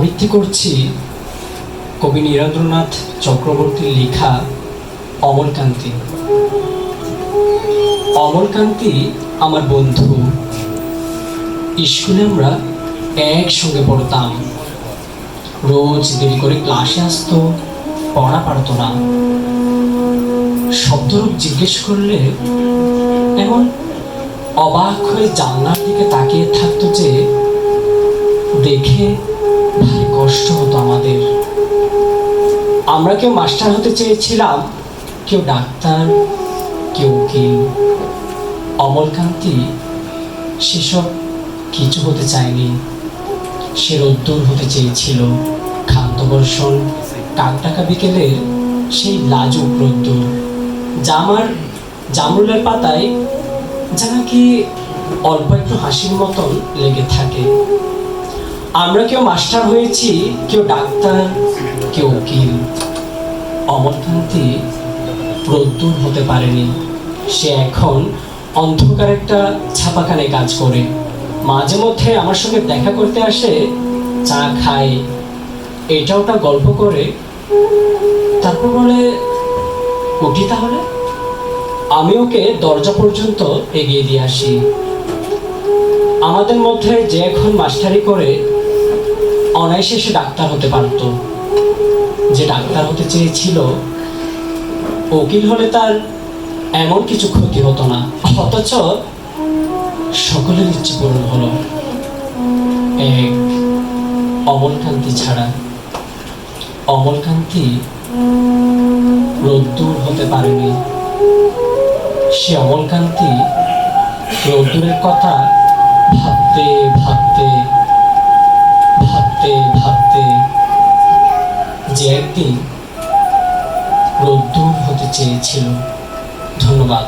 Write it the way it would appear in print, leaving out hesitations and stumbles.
আবৃত্তি করছি কবি নীরেন্দ্রনাথ চক্রবর্তীর লেখা অমলকান্তি। অমলকান্তি আমার বন্ধু। স্কুলে আমরা একসঙ্গে পড়তাম। রোজ দেরি করে ক্লাসে আসতো, পড়া পারতো না। শব্দরূপ জিজ্ঞেস করলে এমন অবাক হয়ে জানলার দিকে তাকিয়ে থাকতো যে দেখে ভারী কষ্ট হতো আমাদের। আমরা কেউ মাস্টার হতে চেয়েছিলাম, কেউ ডাক্তার, কেউ উকিল। অমলকান্তি সেসব কিছু হতে চায়নি। সে রোদ্দুর হতে চেয়েছিল, ক্ষান্ত বর্ষণ, কাকডাকা বিকেলের সেই লাজুক রোদ্দুর, জামার জামরুলের পাতায় যা নাকি অল্প একটু হাসির মতন লেগে থাকে। আমরা কেউ মাস্টার হয়েছি, কেউ ডাক্তার, কেউ উকিল। অমলকান্তি রোদ্দুর হতে পারেনি। সে এখন অন্ধকার একটা ছাপাখানে কাজ করে। মাঝে মধ্যে আমার সঙ্গে দেখা করতে আসে, চা খায়, এটা ওটা গল্প করে, তারপর বলে উঠি তাহলে। আমি ওকে দরজা পর্যন্ত এগিয়ে দিয়ে আসি। আমাদের মধ্যে যে এখন মাস্টারি করে অনায়াসে সে ডাক্তার হতে পারত। যে ডাক্তার হতে চেয়েছিল, উকিল হলে তার এমন কিছু ক্ষতি হতো না, অথচ সকলের ইচ্ছে পূরণ হলো, এক অমলকান্তি ছাড়া। অমলকান্তি রোদ্দুর হতে পারেনি। সে অমলকান্তি রোদ্দুরের কথা ভাবতে ভাবতে ভাবতে ভাবতে যে একদিন রোদ্দুর হতে চেয়েছিল। ধন্যবাদ।